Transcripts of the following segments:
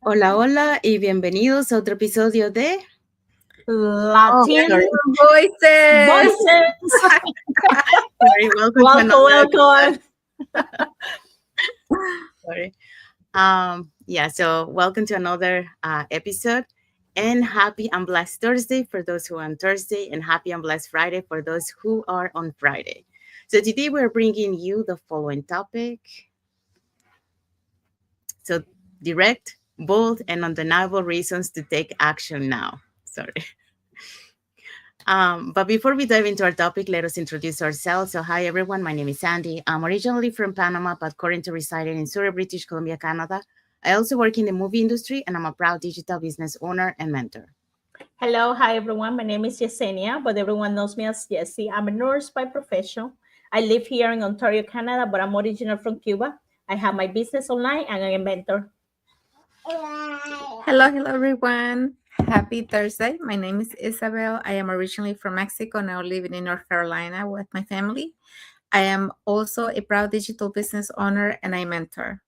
Hola, hola y bienvenidos a otro episodio de Latin Voices. Voices. Sorry, welcome to Welcome, another welcome. Sorry. So welcome to another episode, and happy and blessed Thursday for those who are on Thursday, and happy and blessed Friday for those who are on Friday. So today we're bringing you the following topic. So direct, bold, and undeniable reasons to take action now. Sorry. But before we dive into our topic, let us introduce ourselves. So, hi everyone, my name is Sandy. I'm originally from Panama, but currently residing in Surrey, British Columbia, Canada. I also work in the movie industry, and I'm a proud digital business owner and mentor. Hello, hi everyone. My name is Yesenia, but everyone knows me as Jessie. I'm a nurse by profession. I live here in Ontario, Canada, but I'm original from Cuba. I have my business online and I'm a mentor. Hello, everyone. Happy Thursday. My name is Isabel. I am originally from Mexico, now living in North Carolina with my family. I am also a proud digital business owner and a mentor.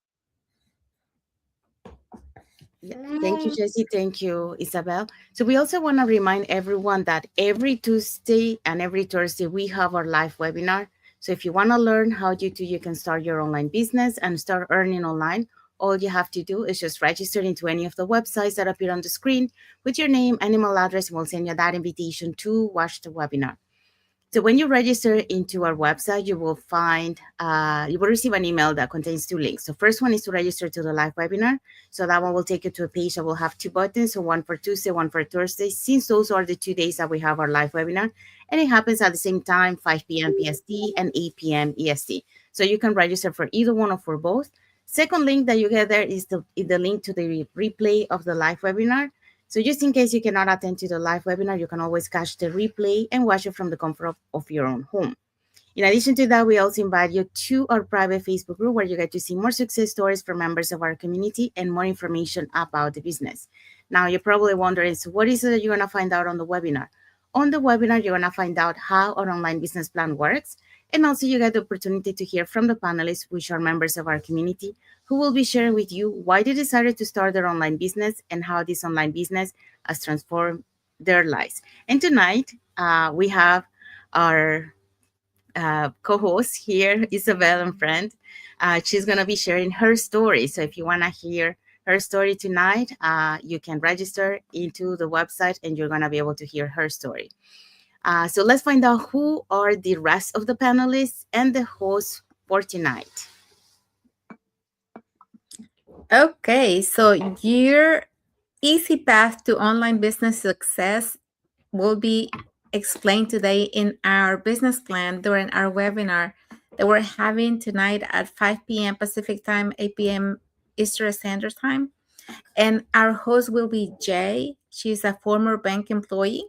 Thank you, Jessie. Thank you, Isabel. So we also want to remind everyone that every Tuesday and every Thursday we have our live webinar. So if you want to learn how you can start your online business and start earning online, all you have to do is just register into any of the websites that appear on the screen with your name and email address, and we'll send you that invitation to watch the webinar. So when you register into our website, you will receive an email that contains two links. The first one is to register to the live webinar. So that one will take you to a page that will have two buttons, so one for Tuesday, one for Thursday, since those are the 2 days that we have our live webinar. And it happens at the same time, 5 p.m. PST and 8 p.m. EST. So you can register for either one or for both. Second link that you get there is the link to the replay of the live webinar. So just in case you cannot attend to the live webinar, you can always catch the replay and watch it from the comfort of your own home. In addition to that, we also invite you to our private Facebook group where you get to see more success stories from members of our community and more information about the business. Now, you're probably wondering, so what is it that you're going to find out on the webinar? On the webinar, you're going to find out how our online business plan works. And also you get the opportunity to hear from the panelists, which are members of our community, who will be sharing with you why they decided to start their online business and how this online business has transformed their lives. And tonight, we have our co-host here, Isabel and friend. She's going to be sharing her story. So if you want to hear her story tonight, you can register into the website and you're going to be able to hear her story. So let's find out who are the rest of the panelists and the hosts for tonight. Okay, so your easy path to online business success will be explained today in our business plan during our webinar that we're having tonight at 5 p.m. Pacific time, 8 p.m. Eastern Standard Time. And our host will be Jay. She's a former bank employee.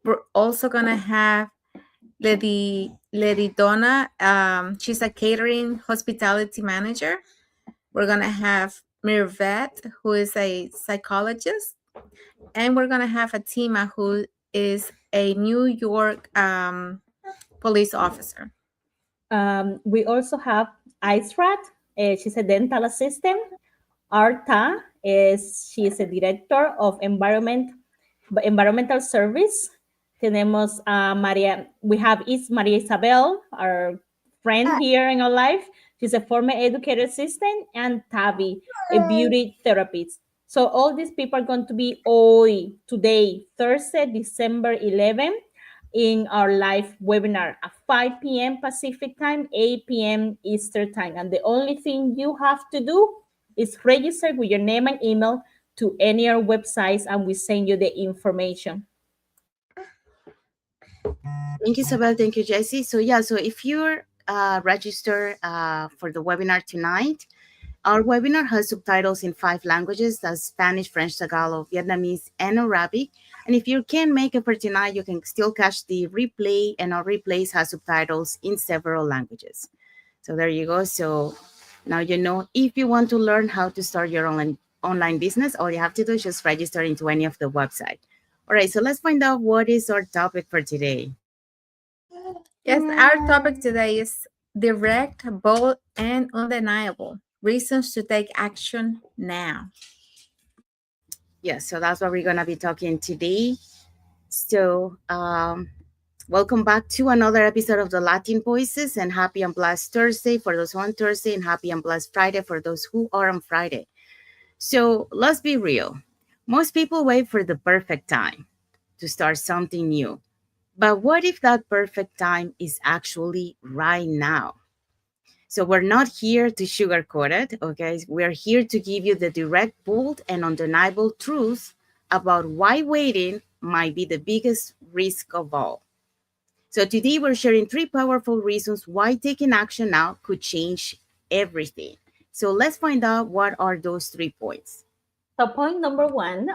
We're also going to have Lady Donna. She's a catering hospitality manager. We're going to have Mirvet, who is a psychologist. And we're going to have Fatima, who is a New York police officer. We also have Israt. She's a dental assistant. Arta she's a director of environmental service. Tenemos Maria. We have Maria Isabel, our friend here in our life. She's a former educator assistant, and Tavi, a beauty therapist. So all these people are going to be today, Thursday, December 11th, in our live webinar at 5 p.m. Pacific time, 8 p.m. Eastern time. And the only thing you have to do is register with your name and email to any of our websites, and we send you the information. Thank you, Isabel. Thank you, Jessie. So if you're registered for the webinar tonight, our webinar has subtitles in 5 languages, that's Spanish, French, Tagalog, Vietnamese, and Arabic. And if you can't make it for tonight, you can still catch the replay, and our replays have subtitles in several languages. So there you go. So now you know, if you want to learn how to start your online business, all you have to do is just register into any of the website. All right, so let's find out what is our topic for today. Yes, our topic today is direct, bold, and undeniable reasons to take action now. Yes, so that's what we're going to be talking today. So, welcome back to another episode of the Latin Voices, and happy and blessed Thursday for those who on Thursday, and happy and blessed Friday for those who are on Friday. So, let's be real. Most people wait for the perfect time to start something new. But what if that perfect time is actually right now? So we're not here to sugarcoat it, okay? We're here to give you the direct, bold, and undeniable truth about why waiting might be the biggest risk of all. So today we're sharing three powerful reasons why taking action now could change everything. So let's find out what are those 3 points. So point number one,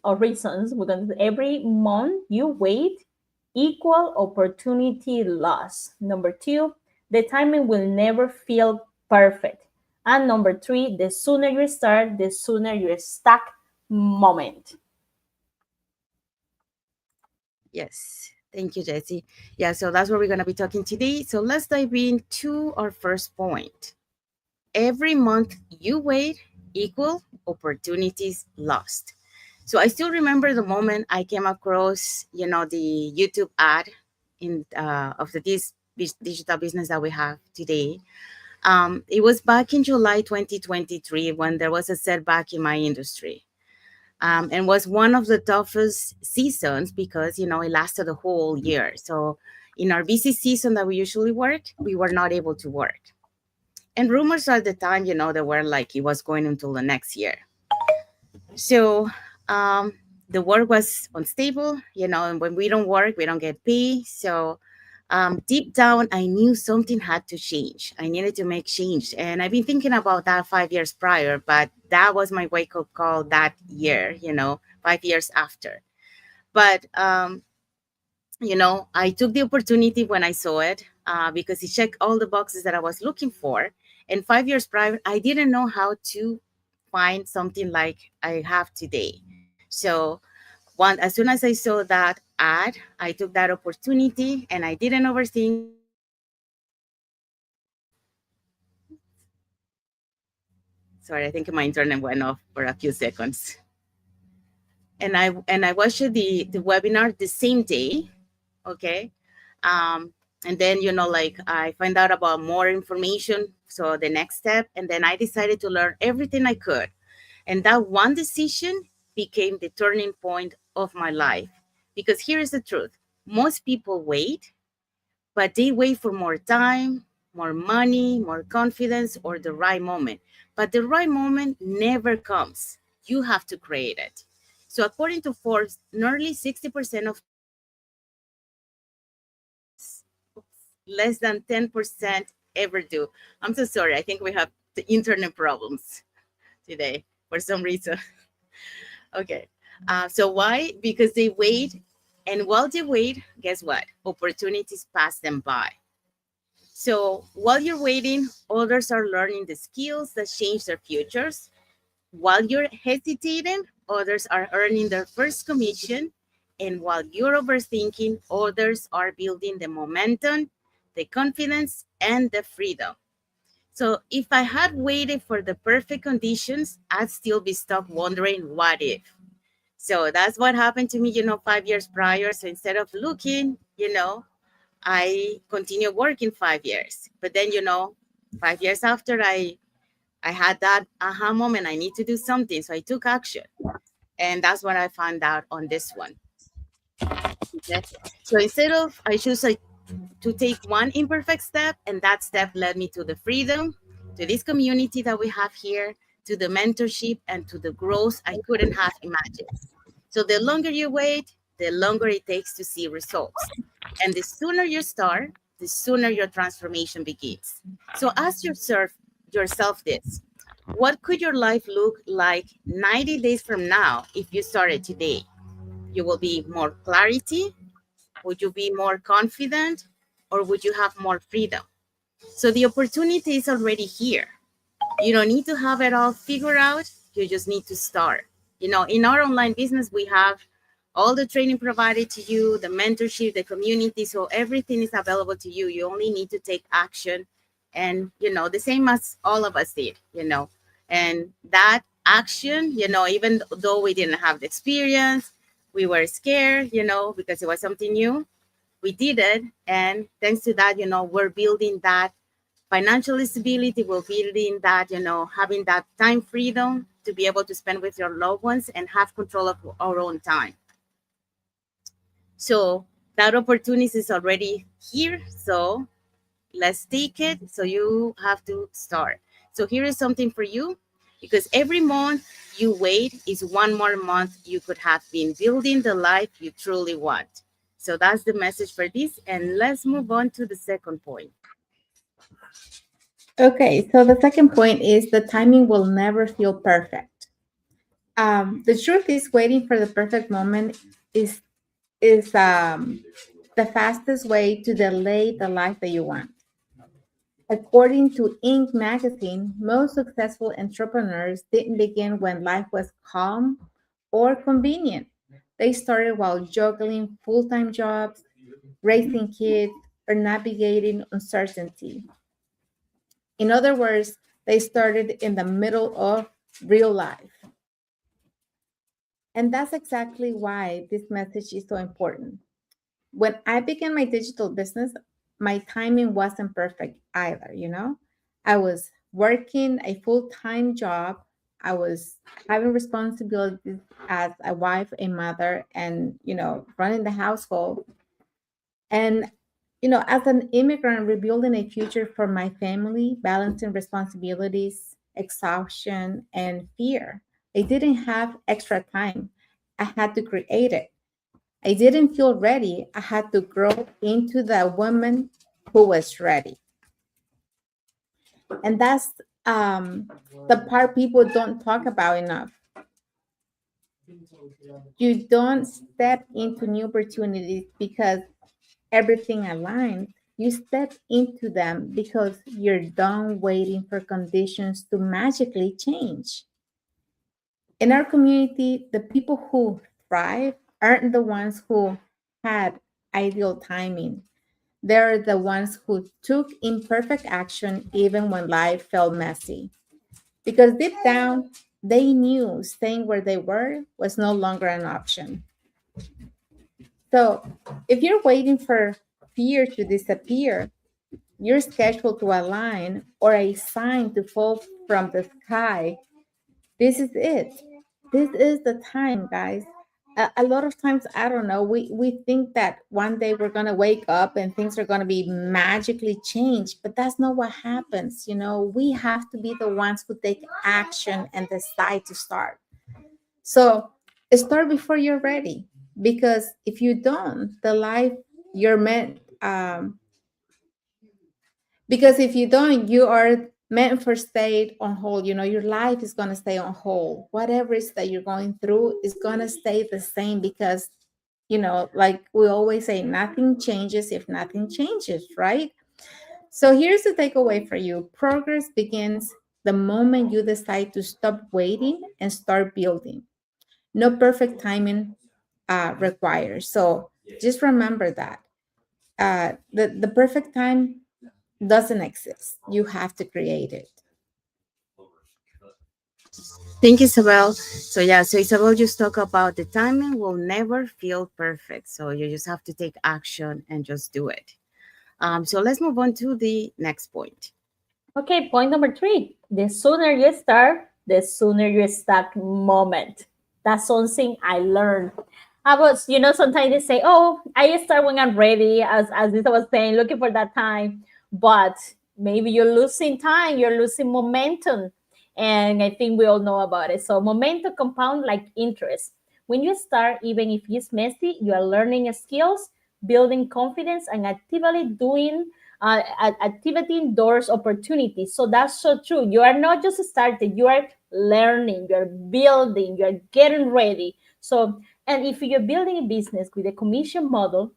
or reasons, we're going to every month you wait equal opportunity loss. Number two, the timing will never feel perfect. And number three, the sooner you start, the sooner you're stuck moment. Yes. Thank you, Jesse. Yeah, so that's what we're going to be talking today. So let's dive into our first point. Every month you wait equal opportunities lost. So I still remember the moment I came across, the YouTube ad in of this digital business that we have today. It was back in July 2023 when there was a setback in my industry. And was one of the toughest seasons because it lasted a whole year. So in our busy season that we usually work, we were not able to work. And rumors at the time, they were like it was going until the next year. So the work was unstable, and when we don't work, we don't get paid. So deep down, I knew something had to change. I needed to make change. And I've been thinking about that 5 years prior, but that was my wake up call that year, 5 years after. But, I took the opportunity when I saw it because it checked all the boxes that I was looking for. And 5 years prior, I didn't know how to find something like I have today. So as soon as I saw that ad, I took that opportunity and I didn't overthink it. I didn't sorry, I think my internet went off for a few seconds. And I watched the webinar the same day, okay? And then like I find out about more information. So the next step, and then I decided to learn everything I could. And that one decision became the turning point of my life. Because here is the truth: most people wait, but they wait for more time, more money, more confidence, or the right moment. But the right moment never comes. You have to create it. So, according to Forbes, nearly 60% of less than 10% ever do. I'm so sorry. I think we have the internet problems today for some reason. Okay. So why? Because they wait. And while they wait, guess what? Opportunities pass them by. So while you're waiting, others are learning the skills that change their futures. While you're hesitating, others are earning their first commission. And while you're overthinking, others are building the momentum, the confidence, and the freedom. So if I had waited for the perfect conditions, I'd still be stuck wondering what if. So that's what happened to me, 5 years prior. So instead of looking, I continued working 5 years. But then, 5 years after, I had that aha moment. I need to do something. So I took action. And that's what I found out on this one. Okay. So instead of, I choose to take one imperfect step, and that step led me to the freedom, to this community that we have here, to the mentorship, and to the growth I couldn't have imagined. So the longer you wait, the longer it takes to see results. And the sooner you start, the sooner your transformation begins. So ask yourself this: what could your life look like 90 days from now if you started today? You will be more clarity. Would you be more confident, or would you have more freedom? So the opportunity is already here. You don't need to have it all figured out. You just need to start. In our online business, we have all the training provided to you, the mentorship, the community. So everything is available to you. You only need to take action. And, the same as all of us did, and that action, even though we didn't have the experience, we were scared, because it was something new. We did it. And thanks to that, we're building that financial stability. We're building that, having that time freedom to be able to spend with your loved ones and have control of our own time. So that opportunity is already here. So let's take it. So you have to start. So here is something for you, because every month you wait is one more month you could have been building the life you truly want. So that's the message for this. And let's move on to the second point. Okay, so the second point is the timing will never feel perfect. The truth is, waiting for the perfect moment is the fastest way to delay the life that you want. According to Inc. magazine, most successful entrepreneurs didn't begin when life was calm or convenient. They started while juggling full-time jobs, raising kids, or navigating uncertainty. In other words, they started in the middle of real life. And that's exactly why this message is so important. When I began my digital business, my timing wasn't perfect either. I was working a full-time job. I was having responsibilities as a wife, a mother, and, running the household. And, as an immigrant, rebuilding a future for my family, balancing responsibilities, exhaustion, and fear. I didn't have extra time. I had to create it. I didn't feel ready. I had to grow into the woman who was ready. And that's the part people don't talk about enough. You don't step into new opportunities because everything aligns. You step into them because you're done waiting for conditions to magically change. In our community, the people who thrive aren't the ones who had ideal timing. They're the ones who took imperfect action even when life felt messy. Because deep down, they knew staying where they were was no longer an option. So if you're waiting for fear to disappear, your schedule to align, or a sign to fall from the sky, this is it. This is the time, guys. A lot of times, I don't know, we think that one day we're going to wake up and things are going to be magically changed, but that's not what happens. We have to be the ones who take action and decide to start. So start before you're ready, because if you don't, the life you're meant, because if you don't, you are meant for stay on hold. Your life is going to stay on hold. Whatever it is that you're going through is going to stay the same, because like we always say, nothing changes if nothing changes, right? So here's the takeaway for you. Progress begins the moment you decide to stop waiting and start building. No perfect timing required. So just remember that the perfect time doesn't exist. You have to create it. Thank you, Isabel. So yeah, so Isabel just talk about the timing will never feel perfect. So you just have to take action and just do it. So let's move on to the next point. Okay, point number 3. The sooner you start, the sooner you start moment. That's something I learned. I was, sometimes they say, oh, I start when I'm ready, as Lisa was saying, looking for that time. But maybe you're losing time, you're losing momentum. And I think we all know about it. So momentum compound like interest. When you start, even if it's messy, you are learning skills, building confidence, and actively doing activity doors opportunities. So that's so true. You are not just starting, you are learning, you're building, you're getting ready. So, and if you're building a business with a commission model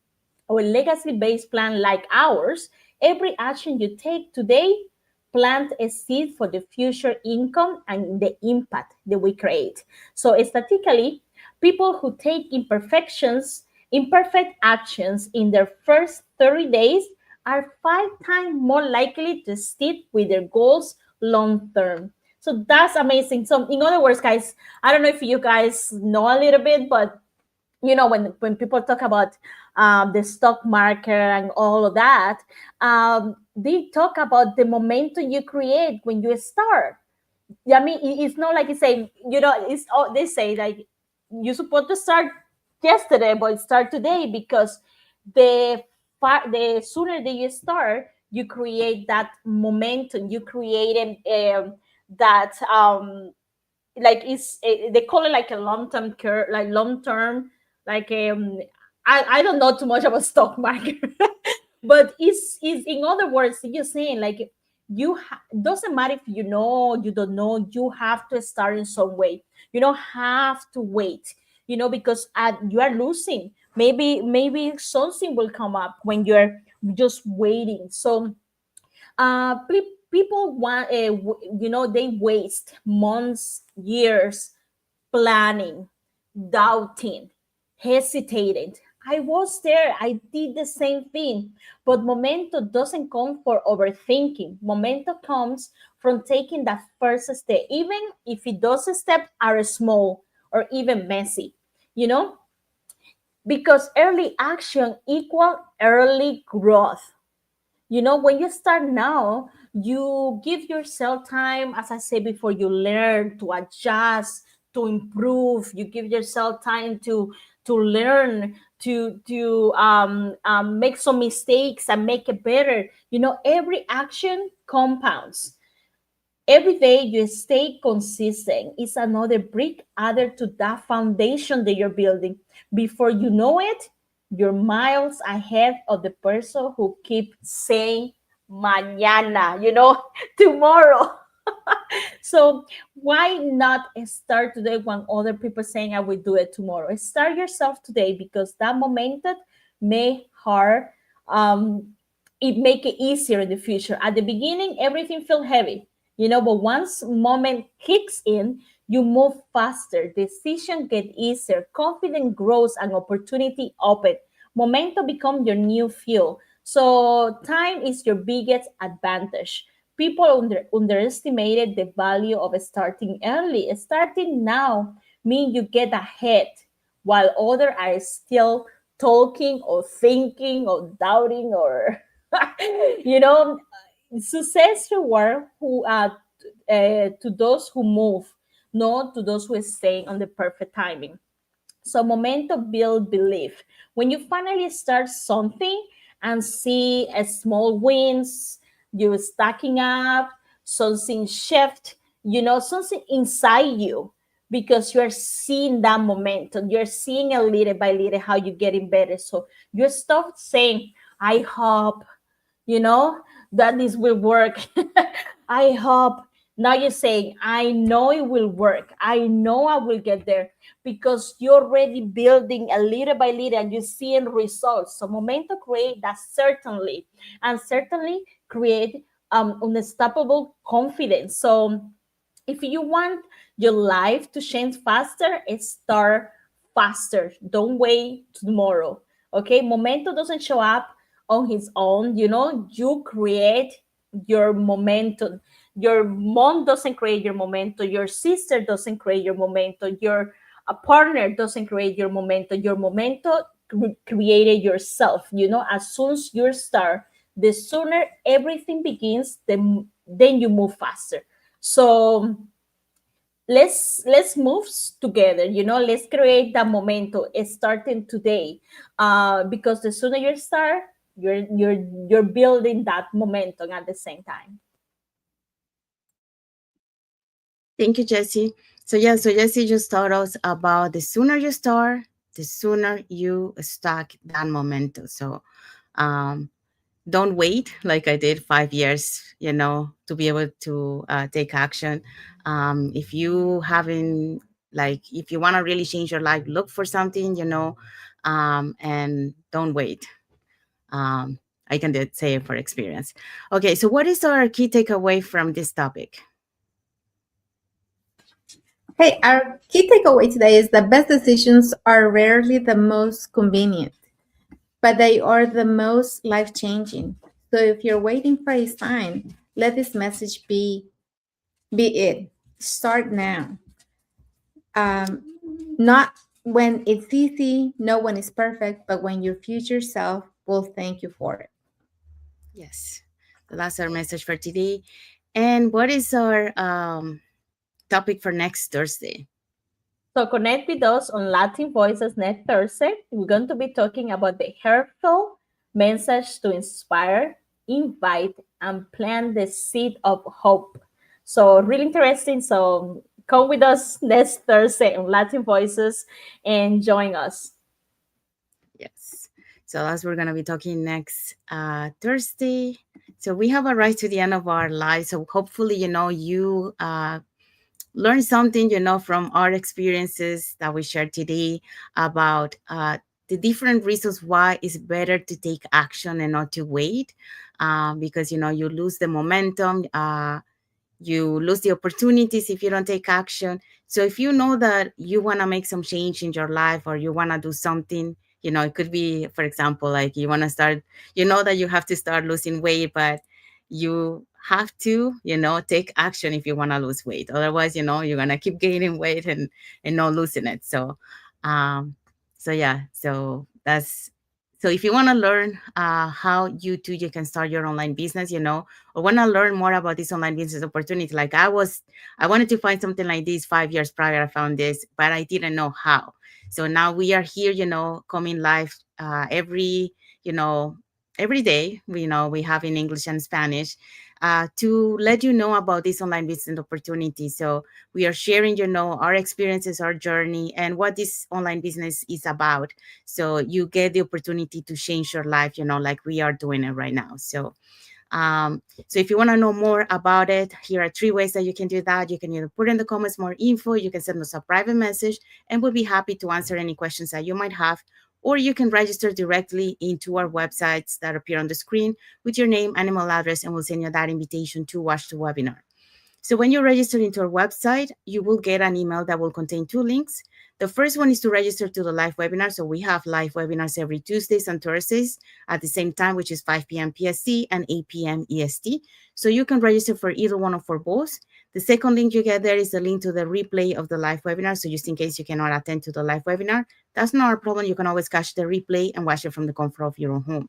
or a legacy-based plan like ours, every action you take today plant a seed for the future income and the impact that we create. So statistically, people who take imperfect actions in their first 30 days are 5 times more likely to stick with their goals long term. So that's amazing. So in other words, guys, I don't know if you guys know a little bit, but when people talk about the stock market and all of that, they talk about the momentum you create when you start. Yeah, I mean, it's not like you say, it's all they say like you're supposed to start yesterday, but start today, because the sooner that you start, you create that momentum. You create that like they call it like a long-term curve, like long-term, like I don't know too much about stock market, but it's in other words, you're saying like doesn't matter if you don't know, you have to start in some way. You don't have to wait, because you are losing. Maybe something will come up when you're just waiting. So people want they waste months, years planning, doubting, hesitating. I was there, I did the same thing. But momentum doesn't come for overthinking. Momentum comes from taking that first step, even if those steps are small or even messy, you know, because early action equal early growth. When you start now, you give yourself time, as I said before, you learn to adjust, to improve. You give yourself time to learn, to make some mistakes and make it better. Every action compounds. Every day you stay consistent is another brick added to that foundation that you're building. Before you know it, you're miles ahead of the person who keeps saying mañana, tomorrow. So why not start today when other people saying I will do it tomorrow? Start yourself today, because that momentum may hard it make it easier in the future. At the beginning, everything feel heavy, but once moment kicks in, you move faster, decision get easier, confidence grows, and opportunity open. Momentum become your new fuel. So time is your biggest advantage. People underestimated the value of starting early. Starting now means you get ahead, while others are still talking or thinking or doubting or you know success reward to those who move, not to those who stay on the perfect timing. So momentum build belief. When you finally start something and see a small wins, you stacking up, something shift, something inside you, because you're seeing that momentum. You're seeing a little by little how you're getting better. So you stop saying, I hope, you know, that this will work. I hope. Now you're saying, I know it will work. I know I will get there, because you're already building a little by little and you're seeing results. So momentum create that certainly, and certainly create unstoppable confidence. So if you want your life to change faster, start faster. Don't wait tomorrow. Okay, momentum doesn't show up on his own. You create your momentum. Your mom doesn't create your momentum. Your sister doesn't create your momentum. Your partner doesn't create your momentum. Your momentum created yourself. As soon as you start, the sooner everything begins, then you move faster. So let's move together. Let's create that momentum starting today, because the sooner you start, you're building that momentum at the same time. Thank you, Jessie. So Jessie just taught us about the sooner you start, the sooner you stack that momentum. So don't wait like I did 5 years, to be able to take action. If you haven't, if you want to really change your life, look for something, and don't wait. I can say it for experience. Okay, so what is our key takeaway from this topic? Hey, our key takeaway today is that best decisions are rarely the most convenient, but they are the most life-changing. So if you're waiting for a sign, let this message be it. start now. Not when it's easy, no one is perfect, but when your future self will thank you for it. Yes. So that's our message for today. And what is our topic for next Thursday? So connect with us on Latin Voices next Thursday. We're going to be talking about the heartfelt message to inspire, invite, and plant the seed of hope. So really interesting. So come with us next Thursday on Latin Voices and join us. Yes. So as we're going to be talking next Thursday. So we have arrived to the end of our lives. So hopefully, you learn something, from our experiences that we shared today about the different reasons why it's better to take action and not to wait, because, you lose the momentum. You lose the opportunities if you don't take action. So if you know that you want to make some change in your life or you want to do something, it could be, for example, like you want to start, that you have to start losing weight, but you have to, take action if you want to lose weight. Otherwise, you're going to keep gaining weight and not losing it. So yeah, so if you want to learn how you can start your online business, or want to learn more about this online business opportunity, like I wanted to find something like this 5 years prior. I found this, but I didn't know how. So now we are here, coming live you know, every day. We have in English and Spanish to let you know about this online business opportunity. So we are sharing, our experiences, our journey, and what this online business is about. So you get the opportunity to change your life, like we are doing it right now. So if you want to know more about it, here are 3 ways that you can do that. You can either put in the comments more info, you can send us a private message, and we'll be happy to answer any questions that you might have. Or you can register directly into our websites that appear on the screen with your name and email address, and we'll send you that invitation to watch the webinar. So when you register into our website, you will get an email that will contain 2 links. The first one is to register to the live webinar. So we have live webinars every Tuesdays and Thursdays at the same time, which is 5 p.m. PST and 8 p.m. EST. So you can register for either one or for both. The second link you get there is the link to the replay of the live webinar. So just in case you cannot attend to the live webinar, that's not a problem. You can always catch the replay and watch it from the comfort of your own home.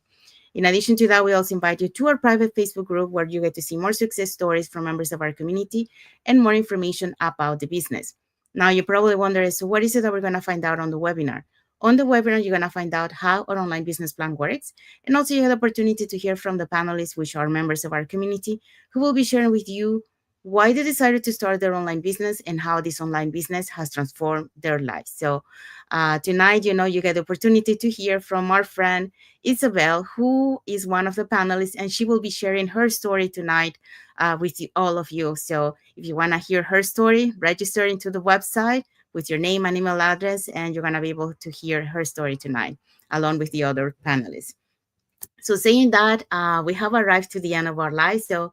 In addition to that, we also invite you to our private Facebook group where you get to see more success stories from members of our community and more information about the business. Now, you probably wonder, so what is it that we're going to find out on the webinar? On the webinar, you're going to find out how our online business plan works. And also you have the opportunity to hear from the panelists, which are members of our community, who will be sharing with you why they decided to start their online business and how this online business has transformed their lives. So tonight, you get the opportunity to hear from our friend, Isabel, who is one of the panelists, and she will be sharing her story tonight with all of you. So if you want to hear her story, register into the website with your name and email address, and you're going to be able to hear her story tonight, along with the other panelists. So saying that, we have arrived to the end of our live. So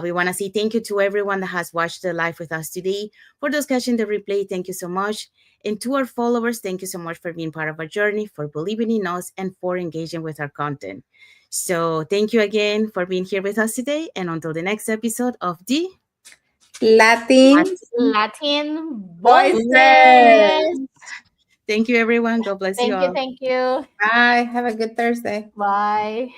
we want to say thank you to everyone that has watched the live with us today. For those catching the replay, thank you so much. And to our followers, thank you so much for being part of our journey, for believing in us, and for engaging with our content. So thank you again for being here with us today. And until the next episode of the Latin Latin Voices. Voices. Thank you, everyone. God bless you all. Thank you. Bye. Have a good Thursday. Bye.